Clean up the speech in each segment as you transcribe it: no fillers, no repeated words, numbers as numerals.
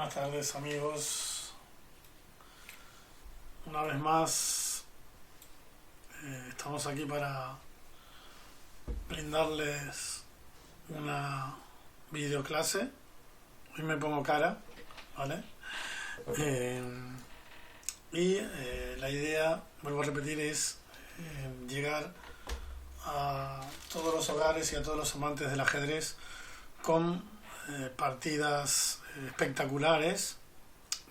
Buenas tardes amigos, una vez más estamos aquí para brindarles una videoclase. Hoy me pongo cara, ¿vale? La idea, vuelvo a repetir, es llegar a todos los hogares y a todos los amantes del ajedrez con partidas espectaculares,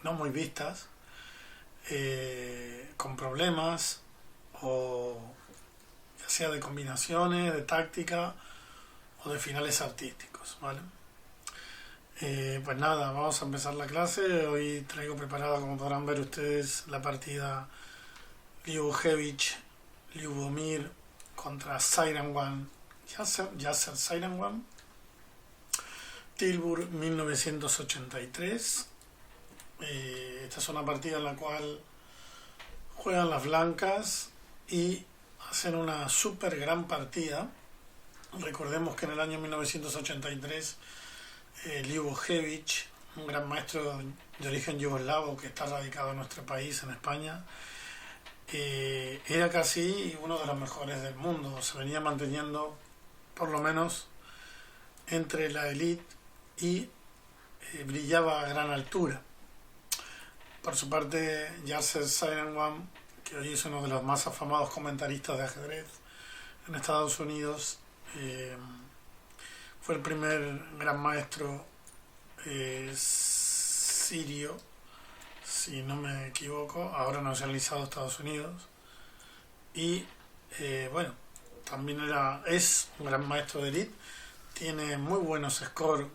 no muy vistas, con problemas, o ya sea de combinaciones, de táctica o de finales artísticos, ¿vale? Pues nada, vamos a empezar la clase. Hoy traigo preparada, como podrán ver ustedes, la partida Ljubomir contra Sairanwan Yasser Sairanwan, Tilburg 1983. Esta es una partida en la cual juegan las blancas y hacen una super gran partida. Recordemos que en el año 1983 Ljubomir, un gran maestro de origen yugoslavo que está radicado en nuestro país, en España, era casi uno de los mejores del mundo. Se venía manteniendo por lo menos entre la élite y brillaba a gran altura. Por su parte, Yasser Sairanwan, que hoy es uno de los más afamados comentaristas de ajedrez en Estados Unidos, fue el primer gran maestro sirio, si no me equivoco, ahora nacionalizado Estados Unidos, y bueno, también es un gran maestro de élite. Tiene muy buenos scores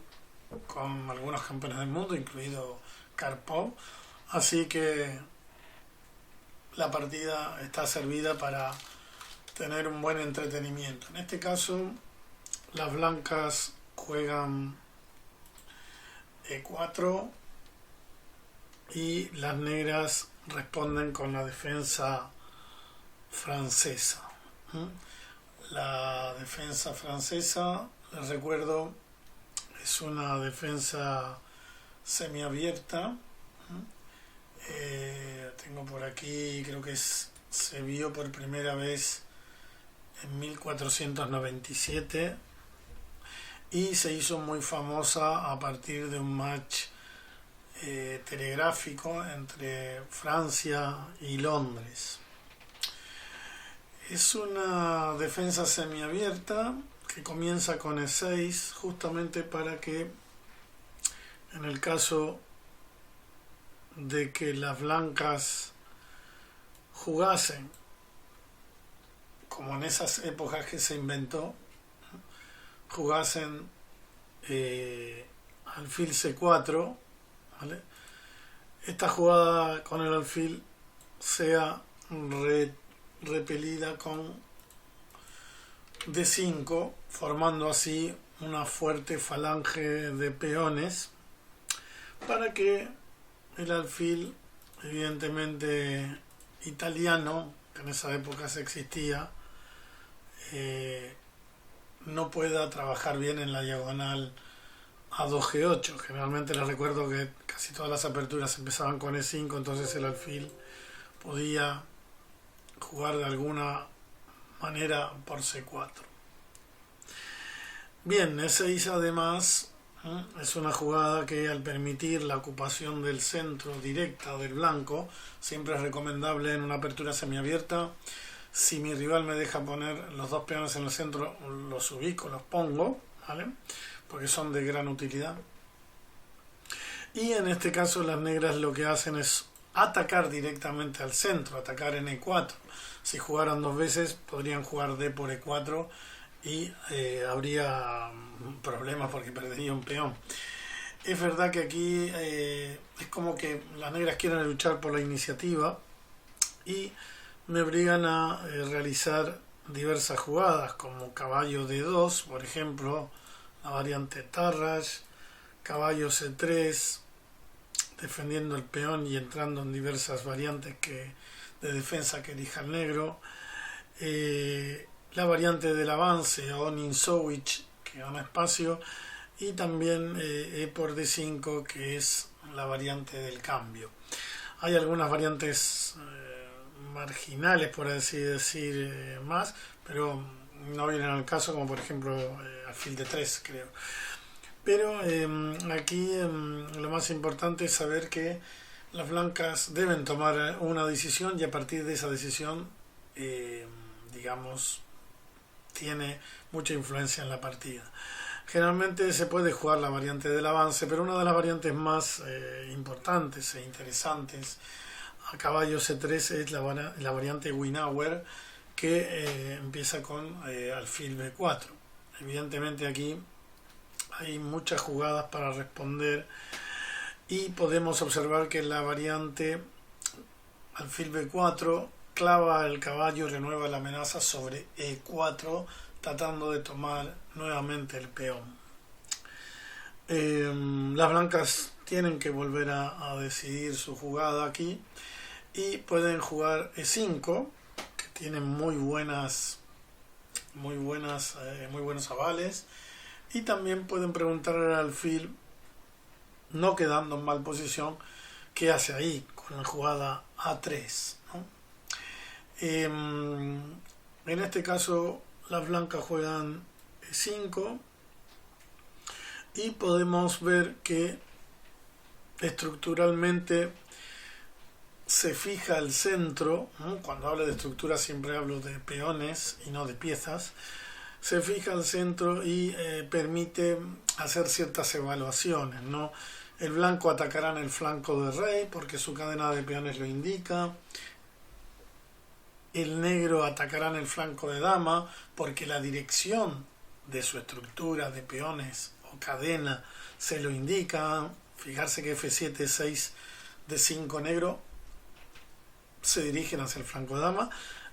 con algunos campeones del mundo, incluido Karpov, así que la partida está servida para tener un buen entretenimiento. En este caso, las blancas juegan E4 y las negras responden con la defensa francesa. La defensa francesa, les recuerdo, es una defensa semiabierta. Tengo por aquí, creo que se vio por primera vez en 1497 y se hizo muy famosa a partir de un match telegráfico entre Francia y Londres. Es una defensa semiabierta que comienza con E6 justamente para que, en el caso de que las blancas jugasen, como en esas épocas que se inventó, jugasen alfil C4, ¿vale? Esta jugada con el alfil sea repelida con D5, formando así una fuerte falange de peones para que el alfil, evidentemente italiano, que en esa época se existía, no pueda trabajar bien en la diagonal A2G8. Generalmente les recuerdo que casi todas las aperturas empezaban con E5, entonces el alfil podía jugar de alguna manera por C4. Bien, E6 además es una jugada que, al permitir la ocupación del centro directa del blanco, siempre es recomendable en una apertura semiabierta. Si mi rival me deja poner los dos peones en el centro, los ubico, los pongo, ¿vale? Porque son de gran utilidad. Y en este caso las negras lo que hacen es atacar directamente al centro, atacar en E4. Si jugaran dos veces podrían jugar D por E4 y habría problemas porque perdería un peón. Es verdad que aquí es como que las negras quieren luchar por la iniciativa y me obligan a realizar diversas jugadas, como caballo D2, por ejemplo, la variante Tarrasch, caballo C3, defendiendo el peón y entrando en diversas variantes de defensa que elija el negro. La variante del avance o Ninsowicz, que gana espacio, y también E por D5, que es la variante del cambio. Hay algunas variantes marginales, por así decir, más, pero no vienen al caso, como por ejemplo alfil de 3, creo. Pero aquí lo más importante es saber que las blancas deben tomar una decisión y a partir de esa decisión, digamos, tiene mucha influencia en la partida. Generalmente se puede jugar la variante del avance, pero una de las variantes más importantes e interesantes a caballo C3 es la variante Winauer, que empieza con alfil B4. Evidentemente aquí hay muchas jugadas para responder y podemos observar que la variante alfil B4 clava el caballo y renueva la amenaza sobre E4, tratando de tomar nuevamente el peón. Las blancas tienen que volver a decidir su jugada aquí y pueden jugar E5, que tienen muy buenos avales, y también pueden preguntar al alfil, no quedando en mal posición, qué hace ahí con la jugada A3, ¿no? En este caso las blancas juegan E5 y podemos ver que estructuralmente se fija el centro, ¿no? Cuando hablo de estructura siempre hablo de peones y no de piezas. Se fija el centro y permite hacer ciertas evaluaciones, ¿no? El blanco atacará en el flanco de rey porque su cadena de peones lo indica. El negro atacará en el flanco de dama porque la dirección de su estructura de peones o cadena se lo indica. Fijarse que F7, 6, D5 negro se dirigen hacia el flanco de dama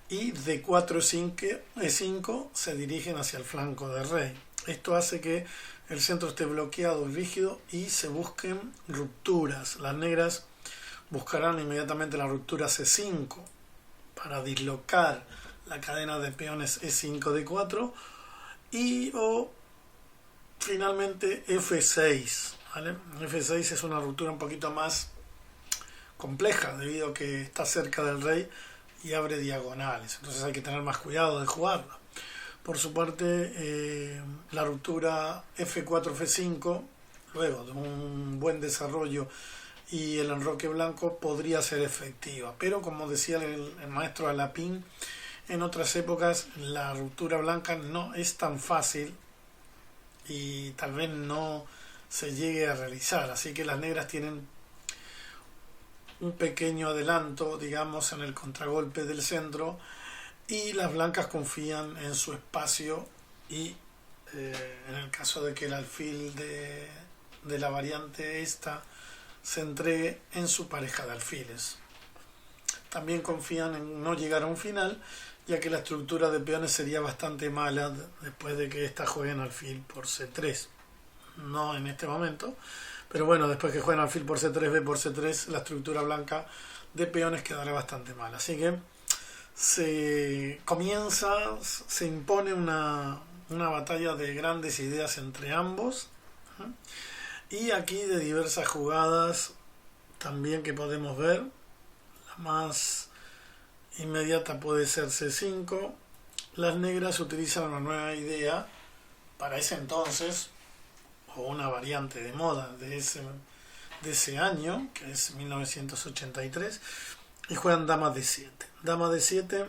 y D4, E5 se dirigen hacia el flanco de rey. Esto hace que el centro esté bloqueado y rígido y se busquen rupturas. Las negras buscarán inmediatamente la ruptura C5 para dislocar la cadena de peones E5, D4 y o finalmente F6, ¿vale? F6 es una ruptura un poquito más compleja debido a que está cerca del rey y abre diagonales, entonces hay que tener más cuidado de jugarla. Por su parte, la ruptura F4, F5, luego de un buen desarrollo y el enroque blanco, podría ser efectiva, pero como decía el maestro Alapín, en otras épocas la ruptura blanca no es tan fácil y tal vez no se llegue a realizar, así que las negras tienen un pequeño adelanto, digamos, en el contragolpe del centro, y las blancas confían en su espacio y en el caso de que el alfil de la variante esta se entregue en su pareja de alfiles. También confían en no llegar a un final, ya que la estructura de peones sería bastante mala después de que esta jueguen alfil por C3. No en este momento, pero bueno, después que jueguen alfil por C3, B por C3, la estructura blanca de peones quedará bastante mal. Así que se impone una batalla de grandes ideas entre ambos. Y aquí de diversas jugadas también que podemos ver. La más inmediata puede ser C5. Las negras utilizan una nueva idea para ese entonces, o una variante de moda de ese año, que es 1983, y juegan dama D7. Dama D7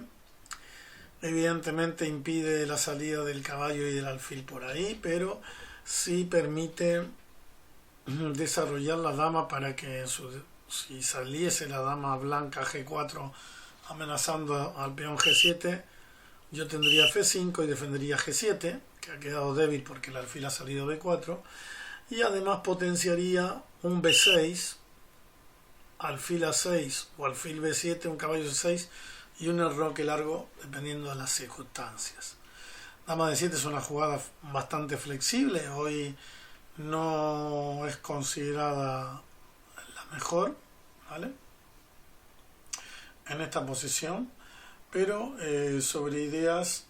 evidentemente impide la salida del caballo y del alfil por ahí, pero sí permite desarrollar la dama para que si saliese la dama blanca G4 amenazando al peón G7, yo tendría F5 y defendería G7, que ha quedado débil porque el alfil ha salido B4, y además potenciaría un B6, alfil A6 o alfil B7, un caballo C6 y un enroque largo dependiendo de las circunstancias. Dama D7 es una jugada bastante flexible, hoy no es considerada la mejor, ¿vale?, en esta posición, pero sobre ideas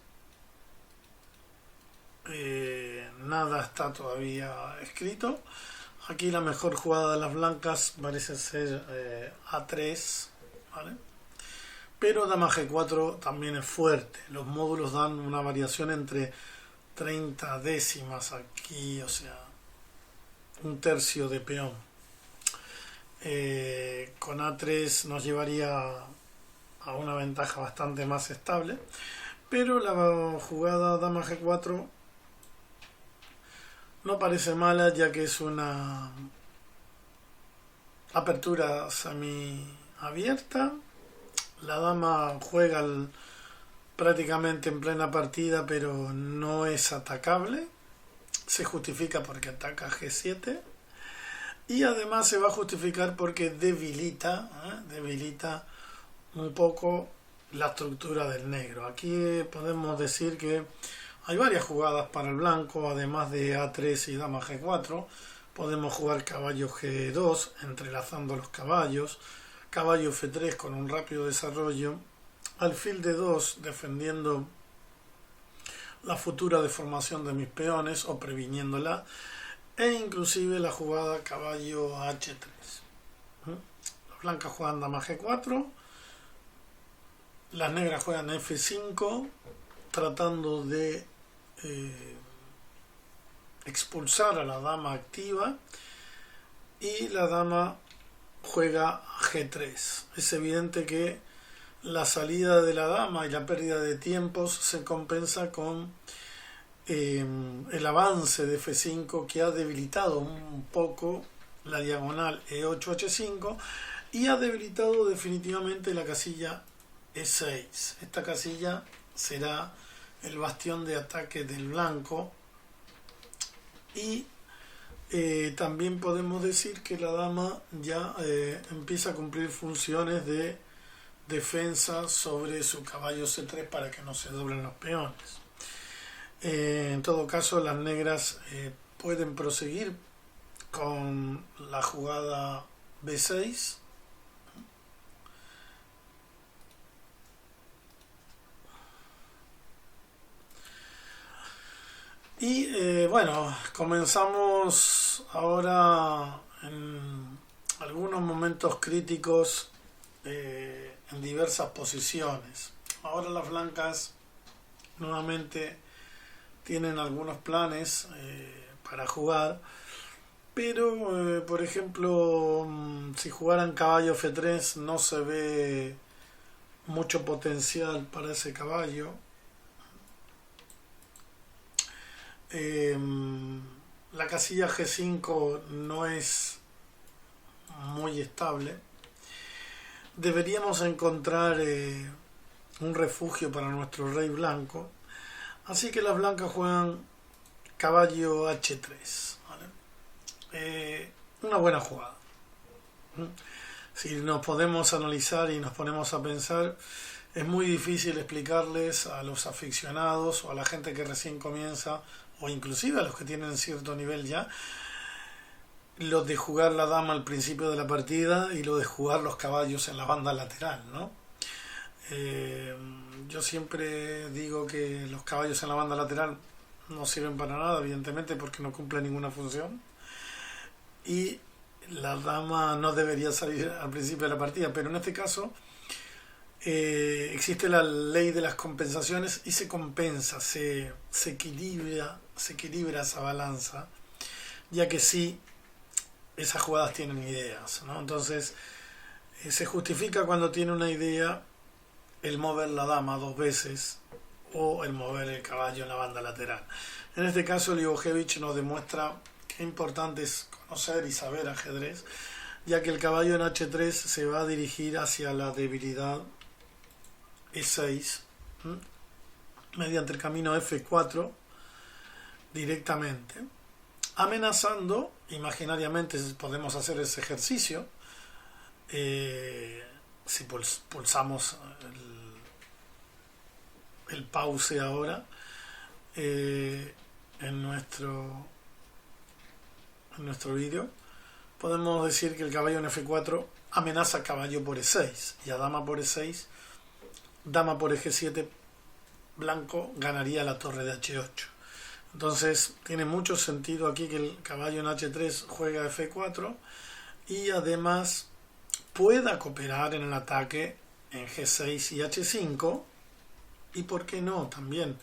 nada está todavía escrito. Aquí la mejor jugada de las blancas parece ser A3, ¿vale? Pero dama G4 también es fuerte. Los módulos dan una variación entre 30 décimas aquí, o sea, un tercio de peón. Con A3 nos llevaría a una ventaja bastante más estable, pero la jugada dama G4 no parece mala, ya que es una apertura semi abierta. La dama juega prácticamente en plena partida, pero no es atacable. Se justifica porque ataca G7 y además se va a justificar porque debilita un poco la estructura del negro. Aquí podemos decir que hay varias jugadas para el blanco, además de A3 y dama G4. Podemos jugar caballo G2 entrelazando los caballos, caballo F3 con un rápido desarrollo, alfil D2 defendiendo la futura deformación de mis peones o previniéndola, e inclusive la jugada caballo H3. Las blancas juegan dama G4, las negras juegan F5 tratando de expulsar a la dama activa, y la dama juega G3. Es evidente que la salida de la dama y la pérdida de tiempos se compensa con el avance de F5, que ha debilitado un poco la diagonal E8-H5 y ha debilitado definitivamente la casilla E6. Esta casilla será el bastión de ataque del blanco, y también podemos decir que la dama ya empieza a cumplir funciones de defensa sobre su caballo C3 para que no se doblen los peones. En todo caso, las negras pueden proseguir con la jugada B6. Y bueno, comenzamos ahora en algunos momentos críticos en diversas posiciones. Ahora las blancas nuevamente tienen algunos planes para jugar, pero por ejemplo, si jugaran caballo F3 no se ve mucho potencial para ese caballo. La casilla G5 no es muy estable. Deberíamos encontrar un refugio para nuestro rey blanco, así que las blancas juegan caballo H3, ¿vale? Una buena jugada. Si nos podemos analizar y nos ponemos a pensar, es muy difícil explicarles a los aficionados o a la gente que recién comienza, o inclusive a los que tienen cierto nivel ya, lo de jugar la dama al principio de la partida y lo de jugar los caballos en la banda lateral, ¿no? Yo siempre digo que los caballos en la banda lateral no sirven para nada, evidentemente, porque no cumplen ninguna función, y la dama no debería salir al principio de la partida, pero en este caso existe la ley de las compensaciones y se compensa, se equilibra esa balanza, ya que sí, esas jugadas tienen ideas, ¿no? Entonces se justifica cuando tiene una idea el mover la dama dos veces o el mover el caballo en la banda lateral. En este caso Liubovich nos demuestra qué importante es conocer y saber ajedrez, ya que el caballo en H3 se va a dirigir hacia la debilidad E6 mediante el camino F4 directamente, amenazando imaginariamente. Podemos hacer ese ejercicio si pulsamos el pause ahora en nuestro vídeo. Podemos decir que el caballo en F4 amenaza caballo por E6 y a dama por E6, dama por eje 7, blanco ganaría la torre de H8. Entonces tiene mucho sentido aquí que el caballo en H3 juega F4 y además pueda cooperar en el ataque en G6 y H5, y por qué no también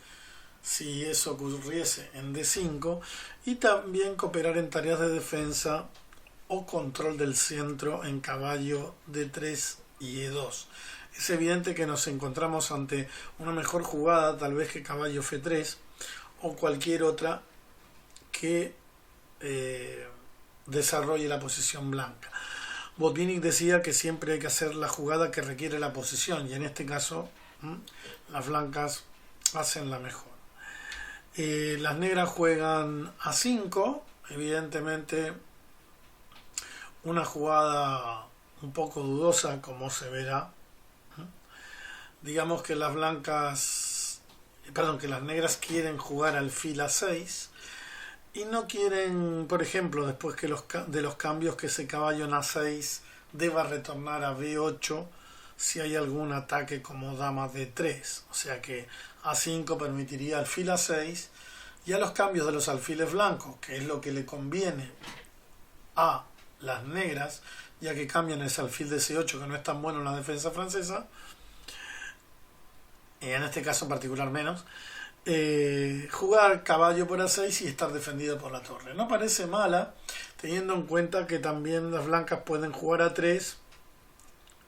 si eso ocurriese en D5, y también cooperar en tareas de defensa o control del centro en caballo D3 y E2. Es evidente que nos encontramos ante una mejor jugada tal vez que caballo F3 o cualquier otra que desarrolle la posición blanca. Botvinnik decía que siempre hay que hacer la jugada que requiere la posición, y en este caso las blancas hacen la mejor. Las negras juegan A5, evidentemente una jugada un poco dudosa, como se verá. Digamos que las negras quieren jugar alfil A6 y no quieren, por ejemplo, después que de los cambios, que ese caballo en A6 deba retornar a B8 si hay algún ataque como dama D3. O sea que A5 permitiría alfil A6, y a los cambios de los alfiles blancos, que es lo que le conviene a las negras, ya que cambian ese alfil de C8 que no es tan bueno en la defensa francesa, y en este caso en particular menos, jugar caballo por A6 y estar defendido por la torre. No parece mala, teniendo en cuenta que también las blancas pueden jugar A3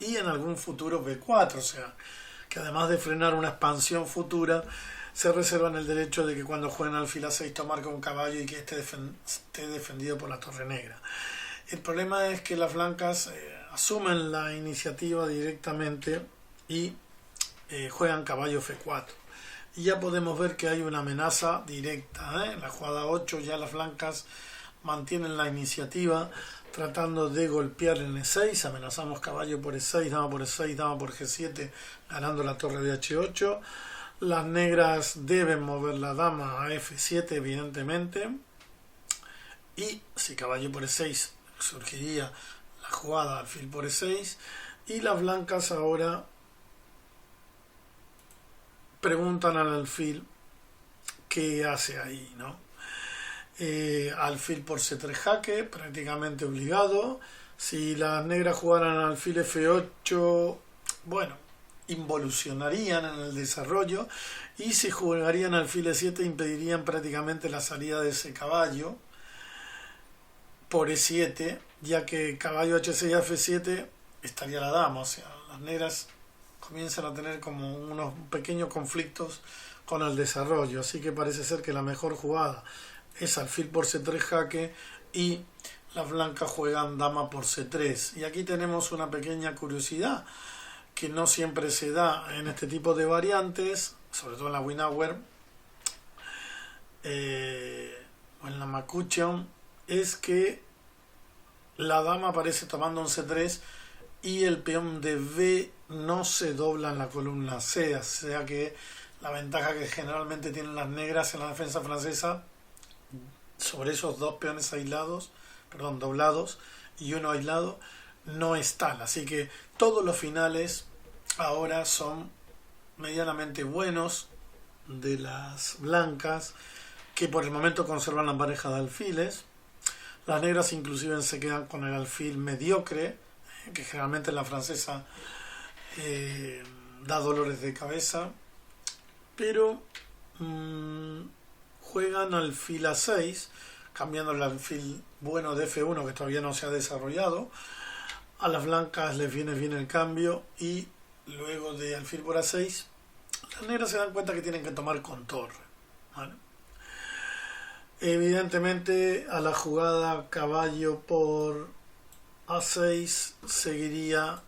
y en algún futuro B4, o sea, que además de frenar una expansión futura, se reservan el derecho de que cuando jueguen alfil A6 tomar con caballo y que esté defendido por la torre negra. El problema es que las blancas asumen la iniciativa directamente y juegan caballo F4. Y ya podemos ver que hay una amenaza directa. En la jugada 8 ya las blancas mantienen la iniciativa tratando de golpear en E6. Amenazamos caballo por E6, dama por E6, dama por G7, ganando la torre de H8. Las negras deben mover la dama a F7, evidentemente. Y si caballo por E6, surgiría la jugada alfil por E6. Y las blancas ahora preguntan al alfil qué hace ahí, ¿no? Alfil por C3 jaque, prácticamente obligado. Si las negras jugaran alfil F8, bueno, involucionarían en el desarrollo, y si jugarían alfil E7 impedirían prácticamente la salida de ese caballo por E7, ya que caballo H6 a F7 estaría la dama, o sea, las negras comienzan a tener como unos pequeños conflictos con el desarrollo, así que parece ser que la mejor jugada es alfil por C3 jaque y las blancas juegan dama por C3. Y aquí tenemos una pequeña curiosidad que no siempre se da en este tipo de variantes, sobre todo en la Winauer o en la McCutcheon, es que la dama aparece tomando un C3 y el peón de B no se dobla en la columna C, o sea que la ventaja que generalmente tienen las negras en la defensa francesa sobre esos dos peones doblados y uno aislado, no es tal. Así que todos los finales ahora son medianamente buenos de las blancas, que por el momento conservan la pareja de alfiles. Las negras inclusive se quedan con el alfil mediocre, que generalmente en la francesa da dolores de cabeza, pero juegan alfil A6, cambiando el alfil bueno de F1 que todavía no se ha desarrollado. A las blancas les viene bien el cambio, y luego de alfil por A6 las negras se dan cuenta que tienen que tomar con torre, ¿vale? Evidentemente a la jugada caballo por A6 seguiría,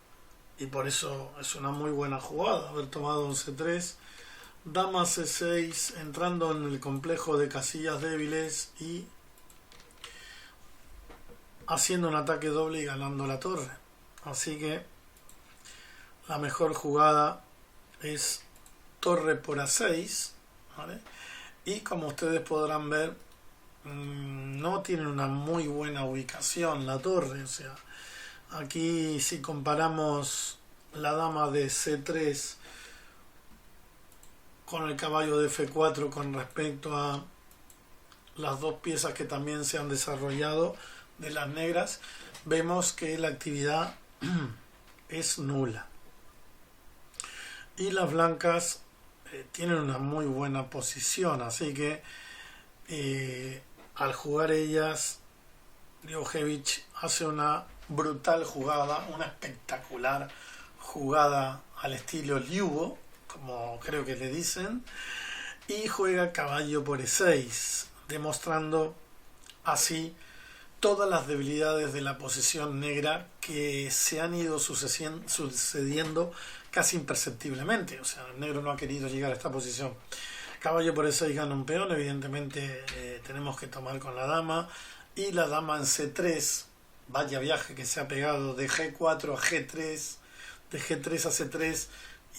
y por eso es una muy buena jugada haber tomado un C3, dama C6, entrando en el complejo de casillas débiles y haciendo un ataque doble y ganando la torre. Así que la mejor jugada es torre por A6, ¿vale? Y como ustedes podrán ver, no tienen una muy buena ubicación la torre, o sea, aquí si comparamos la dama de C3 con el caballo de F4 con respecto a las dos piezas que también se han desarrollado de las negras, vemos que la actividad es nula. Y las blancas tienen una muy buena posición, así que al jugar ellas, Djokovic hace una brutal jugada, una espectacular jugada al estilo Liubo, como creo que le dicen, y juega caballo por E6, demostrando así todas las debilidades de la posición negra que se han ido sucediendo casi imperceptiblemente. O sea, el negro no ha querido llegar a esta posición. Caballo por E6 gana un peón, evidentemente tenemos que tomar con la dama, y la dama en C3, vaya viaje que se ha pegado de G4 a G3, de G3 a C3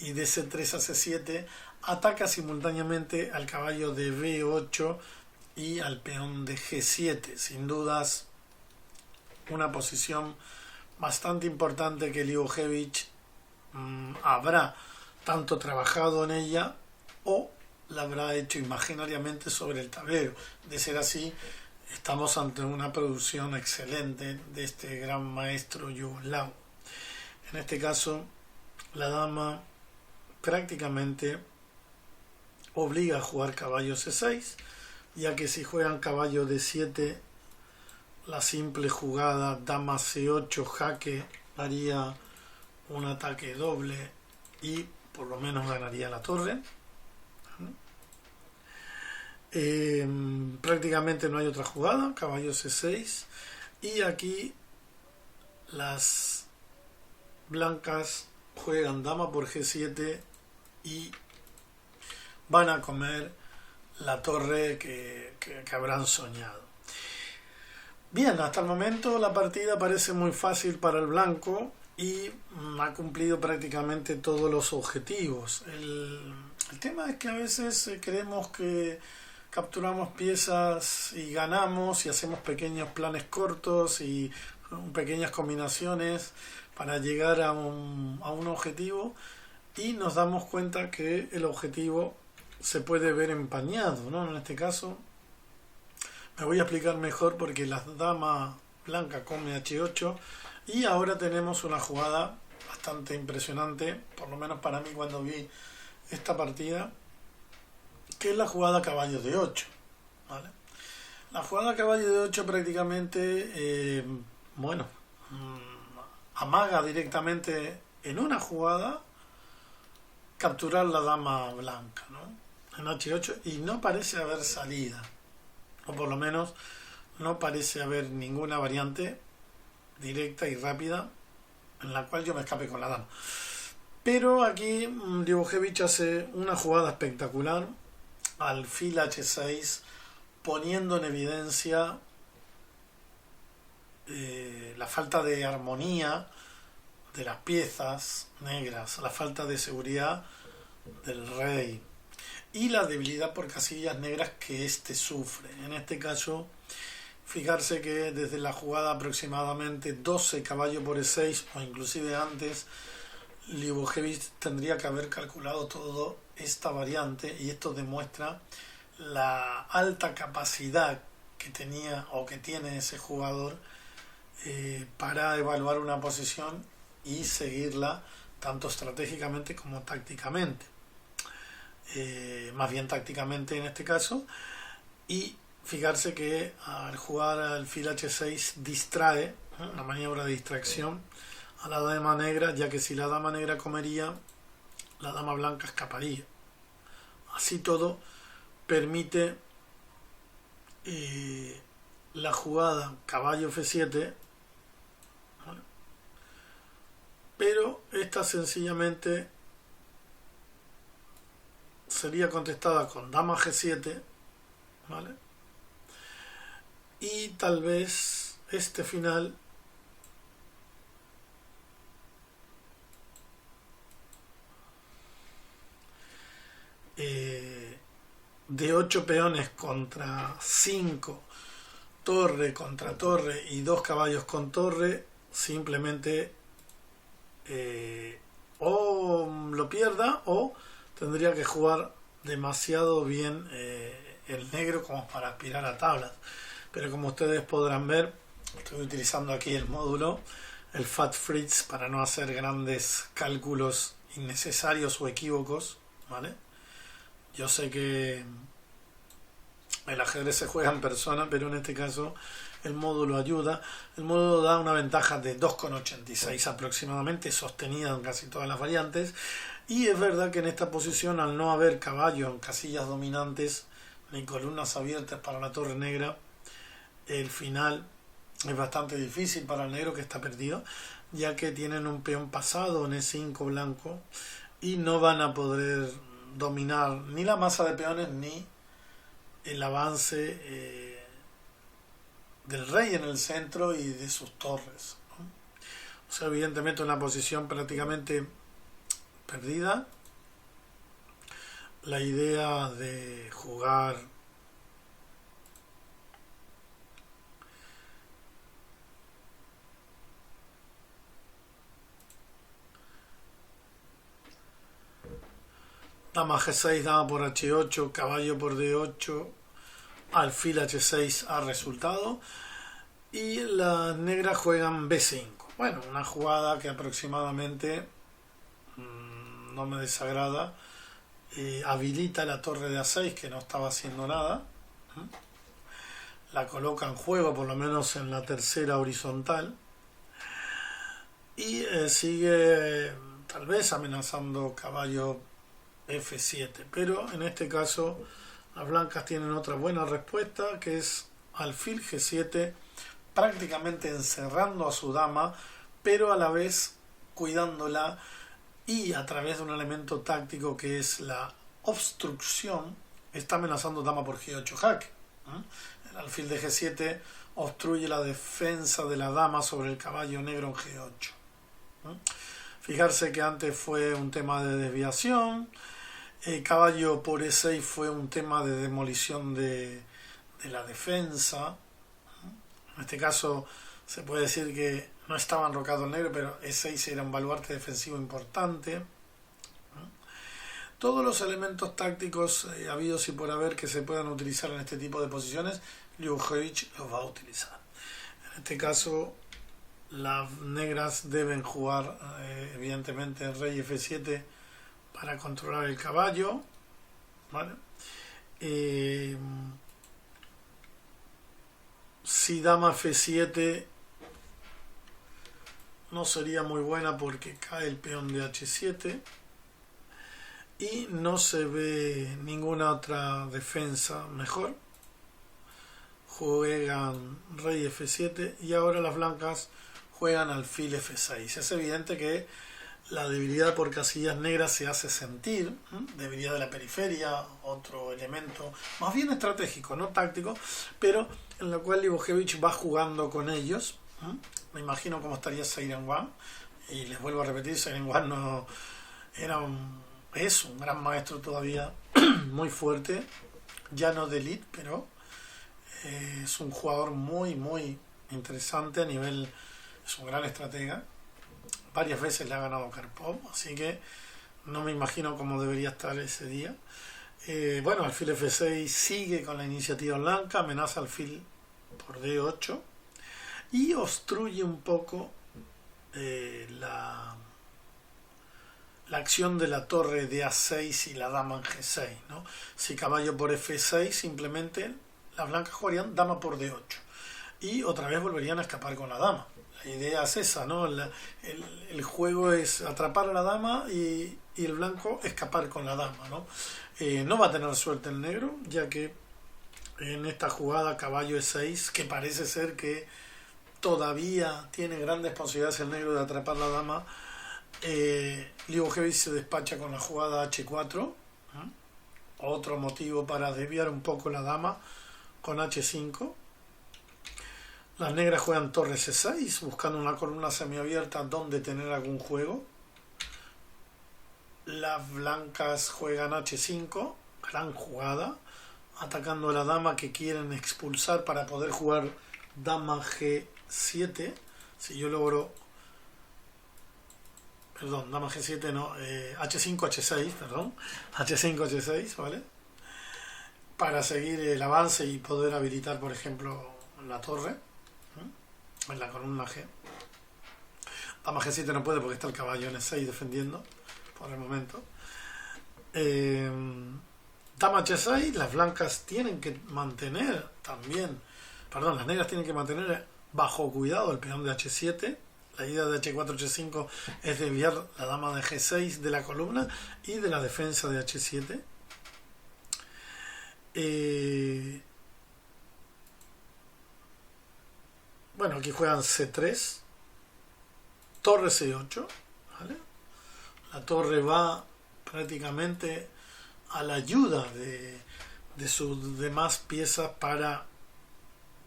y de C3 a C7, ataca simultáneamente al caballo de B8 y al peón de G7. Sin dudas, una posición bastante importante que Djokovic habrá tanto trabajado en ella o la habrá hecho imaginariamente sobre el tablero. De ser así, estamos ante una producción excelente de este gran maestro yugoslavo. En este caso, la dama prácticamente obliga a jugar caballo C6, ya que si juegan caballo D7, la simple jugada dama C8 jaque haría un ataque doble y por lo menos ganaría la torre. Prácticamente no hay otra jugada, caballo C6, y aquí las blancas juegan dama por G7 y van a comer la torre que habrán soñado. Bien, hasta el momento la partida parece muy fácil para el blanco y ha cumplido prácticamente todos los objetivos. El tema es que a veces creemos que capturamos piezas y ganamos y hacemos pequeños planes cortos y pequeñas combinaciones para llegar a un objetivo, y nos damos cuenta que el objetivo se puede ver empañado, ¿no? En este caso me voy a explicar mejor, porque la dama blanca come H8 y ahora tenemos una jugada bastante impresionante, por lo menos para mí cuando vi esta partida, que es la jugada caballo de 8, ¿vale? La jugada caballo de 8 prácticamente, amaga directamente en una jugada capturar la dama blanca, ¿no? En H8, y no parece haber salida, o por lo menos no parece haber ninguna variante directa y rápida en la cual yo me escape con la dama. Pero aquí Djokovic hace una jugada espectacular, alfil H6, poniendo en evidencia la falta de armonía de las piezas negras, la falta de seguridad del rey y la debilidad por casillas negras que éste sufre. En este caso, fijarse que desde la jugada aproximadamente 12 caballo por E6 o inclusive antes, Djokovic tendría que haber calculado toda esta variante, y esto demuestra la alta capacidad que tenía o que tiene ese jugador para evaluar una posición y seguirla tanto estratégicamente como tácticamente. Más bien tácticamente en este caso, y fijarse que al jugar alfil H6 distrae, una maniobra de distracción a la dama negra, ya que si la dama negra comería, la dama blanca escaparía. Así todo permite la jugada caballo F7, ¿vale? Pero esta sencillamente sería contestada con dama G7, ¿vale? Y tal vez este final de 8 peones contra 5, torre contra torre y 2 caballos con torre, simplemente o lo pierda o tendría que jugar demasiado bien el negro como para aspirar a tablas. Pero como ustedes podrán ver, estoy utilizando aquí el módulo, el Fat Fritz, para no hacer grandes cálculos innecesarios o equívocos, ¿vale? Yo sé que el ajedrez se juega en persona, pero en este caso el módulo ayuda. El módulo da una ventaja de 2,86 aproximadamente, sostenida en casi todas las variantes. Y es verdad que en esta posición, al no haber caballo en casillas dominantes ni columnas abiertas para la torre negra, el final es bastante difícil para el negro, que está perdido, ya que tienen un peón pasado en E5 blanco y no van a poder dominar ni la masa de peones ni el avance del rey en el centro y de sus torres, ¿no? O sea, evidentemente una posición prácticamente perdida. La idea de jugar dama G6, dama por H8, caballo por D8, alfil H6 ha resultado, y las negras juegan B5. Bueno, una jugada que aproximadamente no me desagrada, habilita la torre de A6, que no estaba haciendo nada, la coloca en juego por lo menos en la tercera horizontal, y sigue tal vez amenazando caballo F7, pero en este caso las blancas tienen otra buena respuesta, que es alfil G7, prácticamente encerrando a su dama, pero a la vez cuidándola, y a través de un elemento táctico que es la obstrucción, está amenazando dama por G8 jaque. El alfil de G7 obstruye la defensa de la dama sobre el caballo negro en G8. Fijarse que antes fue un tema de desviación, el caballo por E6 fue un tema de demolición de la defensa. En este caso se puede decir que no estaba enrocado el negro, pero E6 era un baluarte defensivo importante. Todos los elementos tácticos habidos y por haber que se puedan utilizar en este tipo de posiciones, Djurjevic los va a utilizar. En este caso, las negras deben jugar evidentemente el rey F7 para controlar el caballo, ¿vale? Si dama F7 no sería muy buena porque cae el peón de H7 y no se ve ninguna otra defensa mejor. Juegan rey F7 y ahora las blancas juegan alfil F6. Es evidente que la debilidad por casillas negras se hace sentir, debilidad de la periferia, otro elemento más bien estratégico, no táctico, pero en lo cual Djurjevic va jugando con ellos. Me imagino cómo estaría Seiren Wang, y les vuelvo a repetir, Seiren Wang no es un gran maestro todavía, muy fuerte, ya no de elite, pero es un jugador muy muy interesante a nivel, es un gran estratega. Varias veces le ha ganado Karpov, así que no me imagino cómo debería estar ese día. Bueno, alfil F6 sigue con la iniciativa blanca, amenaza alfil por D8 y obstruye un poco la acción de la torre de A6 y la dama en G6, ¿no? Si caballo por F6, simplemente las blancas jugarían dama por D8 y otra vez volverían a escapar con la dama. La idea es esa, ¿no? El juego es atrapar a la dama y el blanco escapar con la dama, ¿no? No va a tener suerte el negro, ya que en esta jugada caballo E6, que parece ser que todavía tiene grandes posibilidades el negro de atrapar la dama, Djurjevic se despacha con la jugada H4, otro motivo para desviar un poco la dama con H5. Las negras juegan torre C6, buscando una columna semiabierta donde tener algún juego. Las blancas juegan H5, gran jugada, atacando a la dama que quieren expulsar para poder jugar dama G7. Si yo logro... Perdón, dama G7 no, H5, H6, perdón. H5, H6, ¿vale? para seguir el avance y poder habilitar, por ejemplo, la torre, en la columna G. Dama G7 no puede porque está el caballo en E6 defendiendo por el momento. Dama H6, las blancas tienen que mantener también, perdón, las negras tienen que mantener bajo cuidado el peón de H7. La idea de H4, H5 es desviar la dama de G6 de la columna y de la defensa de H7. Bueno, aquí juegan C3, torre C8, ¿vale? La torre va prácticamente a la ayuda de sus demás piezas para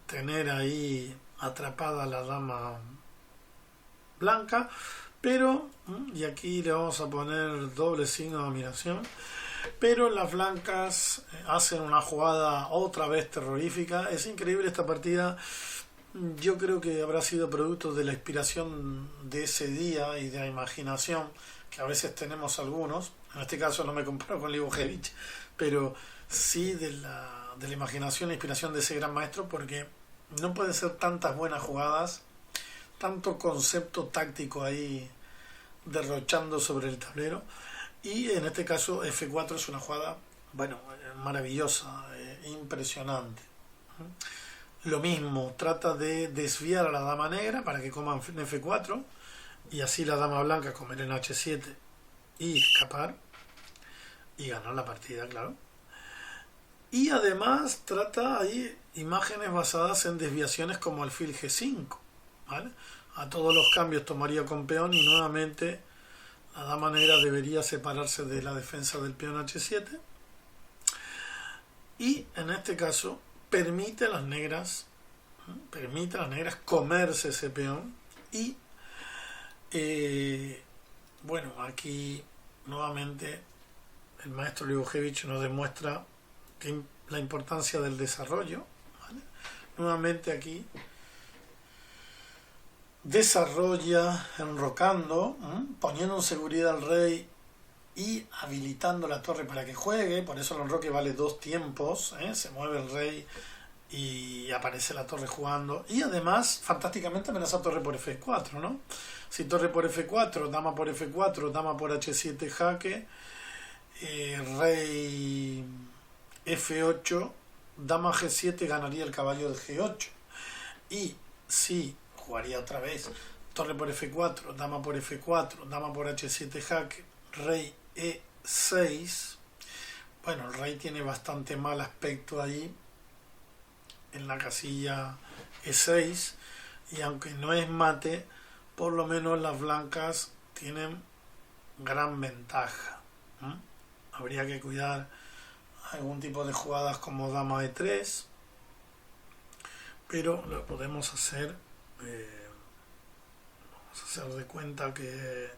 tener ahí atrapada la dama blanca, pero, y aquí le vamos a poner doble signo de admiración, pero las blancas hacen una jugada otra vez terrorífica. Es increíble esta partida. Yo creo que habrá sido producto de la inspiración de ese día y de la imaginación que a veces tenemos algunos. En este caso no me comparo con Libojevic, pero sí de la imaginación e inspiración de ese gran maestro, porque no pueden ser tantas buenas jugadas, tanto concepto táctico ahí derrochando sobre el tablero. Y en este caso F4 es una jugada, bueno, maravillosa, impresionante. Lo mismo, trata de desviar a la dama negra para que coma en F4 y así la dama blanca comer en H7 y escapar y ganar la partida, claro. Y además trata ahí imágenes basadas en desviaciones como alfil G5, ¿vale? A todos los cambios tomaría con peón y nuevamente la dama negra debería separarse de la defensa del peón H7 y en este caso permite a las negras comerse ese peón y bueno, aquí nuevamente el maestro Libojevic nos demuestra la importancia del desarrollo, ¿vale? Nuevamente aquí desarrolla enrocando, poniendo en seguridad al rey y habilitando la torre para que juegue. Por eso el enroque vale 2 tiempos, se mueve el rey y aparece la torre jugando. Y además, fantásticamente amenaza torre por F4, ¿no? Si torre por F4, dama por F4, dama por H7 jaque, rey F8, dama G7 ganaría el caballo de G8. Y si jugaría otra vez torre por F4, dama por F4, dama por H7 jaque, rey E6, bueno, el rey tiene bastante mal aspecto ahí en la casilla E6 y aunque no es mate, por lo menos las blancas tienen gran ventaja. Habría que cuidar algún tipo de jugadas como dama E3, pero lo podemos hacer. Vamos a hacer de cuenta que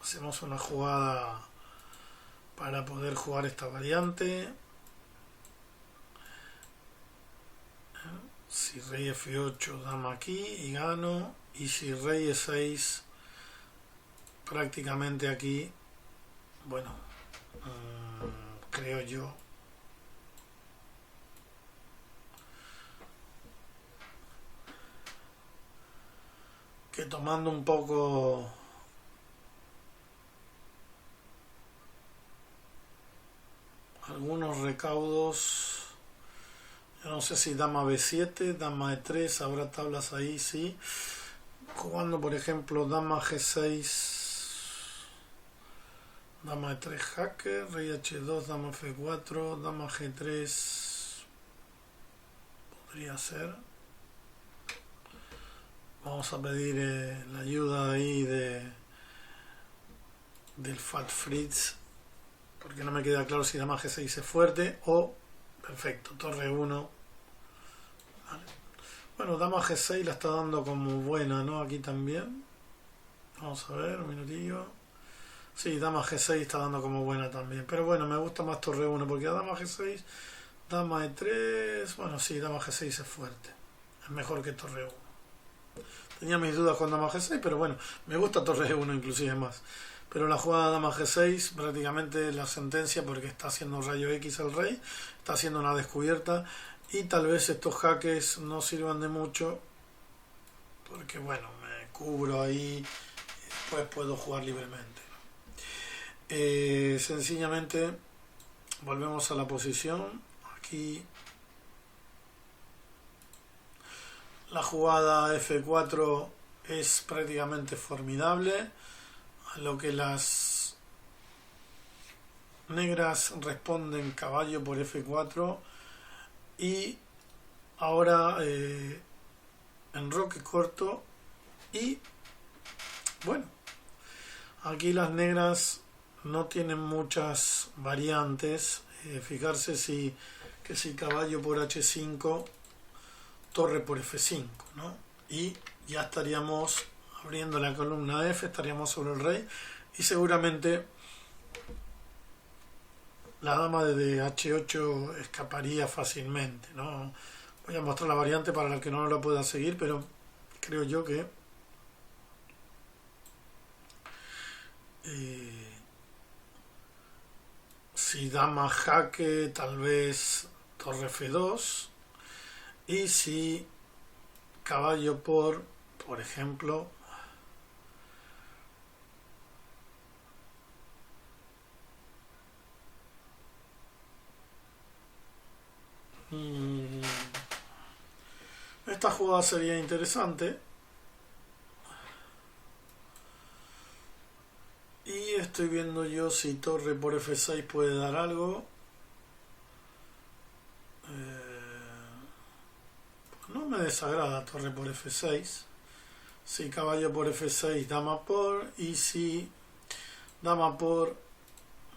hacemos una jugada para poder jugar esta variante. Si rey F8, dama aquí y gano, y si rey E6, prácticamente aquí, bueno, creo yo que tomando un poco algunos recaudos, yo no sé si dama B7, dama E3, habrá tablas ahí, sí. Jugando por ejemplo dama G6, dama E3 jaque, rey H2, dama F4, dama G3, podría ser. Vamos a pedir la ayuda ahí del Fat Fritz, porque no me queda claro si dama G6 es fuerte o perfecto, torre 1. Vale. Bueno, dama G6 la está dando como buena, ¿no? Aquí también. Vamos a ver, un minutillo. Sí, dama G6 está dando como buena también. Pero bueno, me gusta más torre 1, porque a dama G6, dama E3, bueno, sí, dama G6 es fuerte. Es mejor que torre 1. Tenía mis dudas con dama G6, pero bueno, me gusta torre 1 inclusive más. pero la jugada dama G6 prácticamente la sentencia porque está haciendo rayo X al rey, está haciendo una descubierta y tal vez estos jaques no sirvan de mucho porque bueno, me cubro ahí y después puedo jugar libremente. Sencillamente volvemos a la posición. Aquí la jugada F4 es prácticamente formidable, a lo que las negras responden caballo por F4 y ahora enroque corto y bueno, aquí las negras no tienen muchas variantes. Fijarse que si caballo por H5, torre por F5, ¿no? Y ya estaríamos abriendo la columna F, estaríamos sobre el rey y seguramente la dama de H8 escaparía fácilmente, ¿no? Voy a mostrar la variante para el que no lo pueda seguir, pero creo yo que si dama jaque, tal vez torre F2, y si caballo por ejemplo, esta jugada sería interesante. Y estoy viendo yo si torre por F6 puede dar algo. No me desagrada torre por F6. Si caballo por F6, dama por. Y si dama por...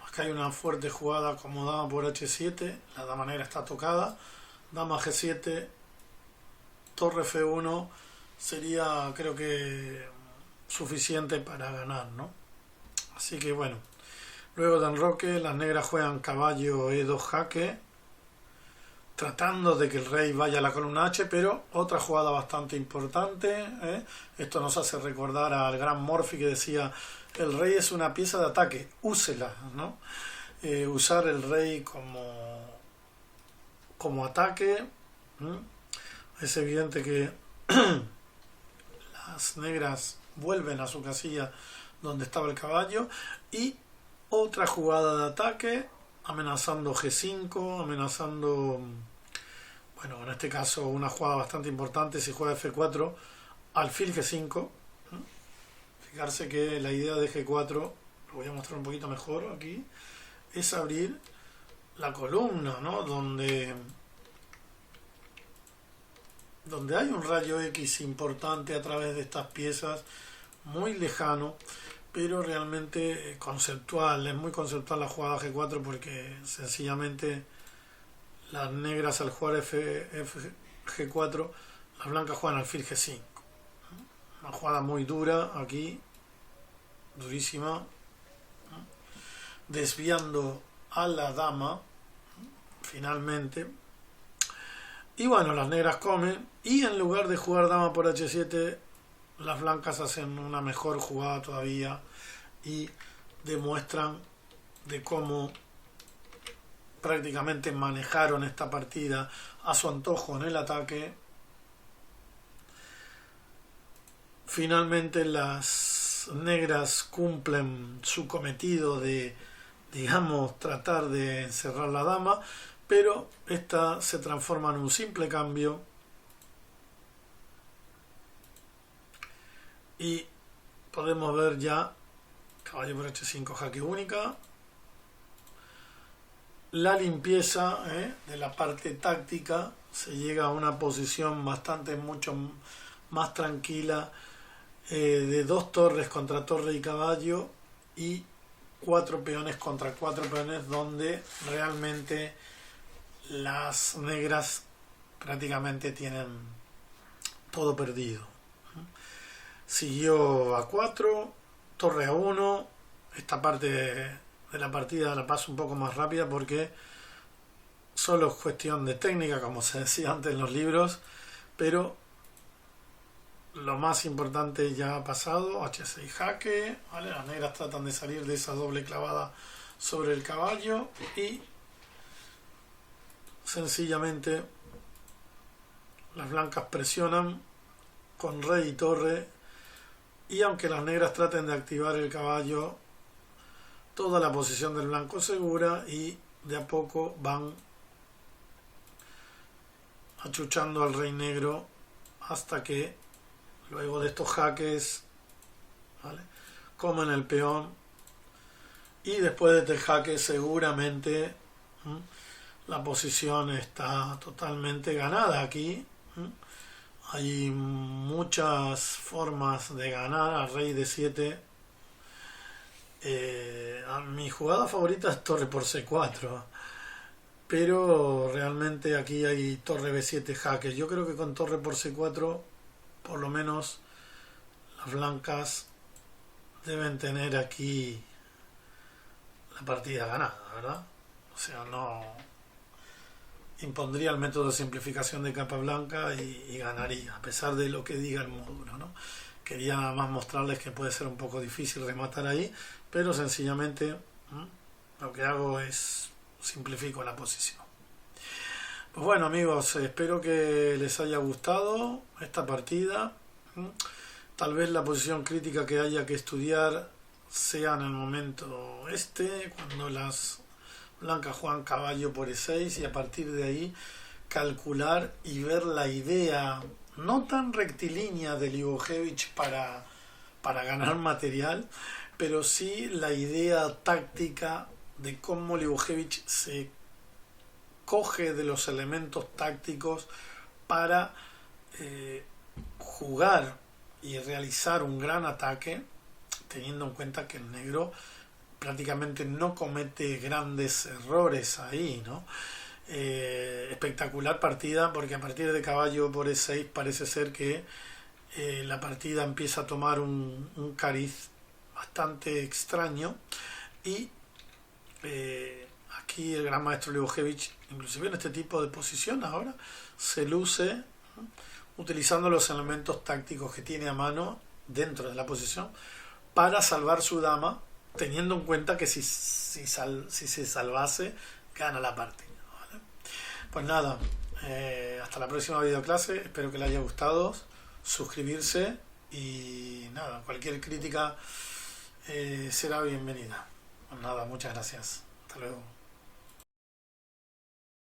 Acá hay una fuerte jugada como dama por H7. La dama negra está tocada. Dama G7. Torre F1 sería, creo que, suficiente para ganar, ¿no? Así que bueno, luego de enroque las negras juegan caballo E2 jaque, tratando de que el rey vaya a la columna H, pero otra jugada bastante importante, ¿eh? Esto nos hace recordar al gran Morphy que decía, el rey es una pieza de ataque, úsela, ¿no? Usar el rey como ataque. ¿eh? Es evidente que las negras vuelven a su casilla donde estaba el caballo y otra jugada de ataque amenazando G5, amenazando, bueno, en este caso una jugada bastante importante si juega F4, alfil G5. Fijarse que la idea de G4, lo voy a mostrar un poquito mejor aquí, es abrir la columna, ¿no? Donde hay un rayo X importante a través de estas piezas, muy lejano, pero realmente conceptual. Es muy conceptual la jugada G4 porque sencillamente las negras al jugar G4, las blancas juegan alfil G5. Una jugada muy dura aquí, durísima, desviando a la dama finalmente. Y bueno, las negras comen y en lugar de jugar dama por H7, las blancas hacen una mejor jugada todavía y demuestran de cómo prácticamente manejaron esta partida a su antojo en el ataque. Finalmente las negras cumplen su cometido de, digamos, tratar de encerrar la dama, pero esta se transforma en un simple cambio y podemos ver ya caballo por H5 jaque única, la limpieza de la parte táctica, se llega a una posición mucho más tranquila, de dos torres contra torre y caballo y 4 peones contra 4 peones, donde realmente las negras prácticamente tienen todo perdido. Siguió A4, torre A1. Esta parte de la partida la paso un poco más rápida porque solo es cuestión de técnica, como se decía antes en los libros, pero lo más importante ya ha pasado, H6 jaque, ¿vale? Las negras tratan de salir de esa doble clavada sobre el caballo y sencillamente las blancas presionan con rey y torre, y aunque las negras traten de activar el caballo, toda la posición del blanco segura, y de a poco van achuchando al rey negro hasta que luego de estos jaques, ¿vale?, comen el peón, y después de este jaque seguramente la posición está totalmente ganada aquí. Hay muchas formas de ganar a rey de 7. Mi jugada favorita es torre por C4, pero realmente aquí hay torre B7 jaque. Yo creo que con torre por C4 por lo menos las blancas deben tener aquí la partida ganada, ¿verdad? O sea, no impondría el método de simplificación de capa blanca y ganaría, a pesar de lo que diga el módulo, ¿no? Quería nada más mostrarles que puede ser un poco difícil rematar ahí, pero sencillamente lo que hago es simplifico la posición. Pues bueno, amigos, espero que les haya gustado esta partida. Tal vez la posición crítica que haya que estudiar sea en el momento cuando las blancas juegan caballo por E6, y a partir de ahí calcular y ver la idea no tan rectilínea de Liubovich para ganar material, pero sí la idea táctica de cómo Liubovich se coge de los elementos tácticos para jugar y realizar un gran ataque, teniendo en cuenta que el negro prácticamente no comete grandes errores ahí, ¿no? Espectacular partida, porque a partir de caballo por E6 parece ser que la partida empieza a tomar un cariz bastante extraño, y aquí el gran maestro Liubovich, inclusive en este tipo de posición ahora, se luce utilizando los elementos tácticos que tiene a mano dentro de la posición para salvar su dama, teniendo en cuenta que si se salvase, gana la partida, ¿vale? Pues nada, hasta la próxima videoclase, espero que les haya gustado, suscribirse, y nada, cualquier crítica será bienvenida. Pues nada, muchas gracias, hasta luego.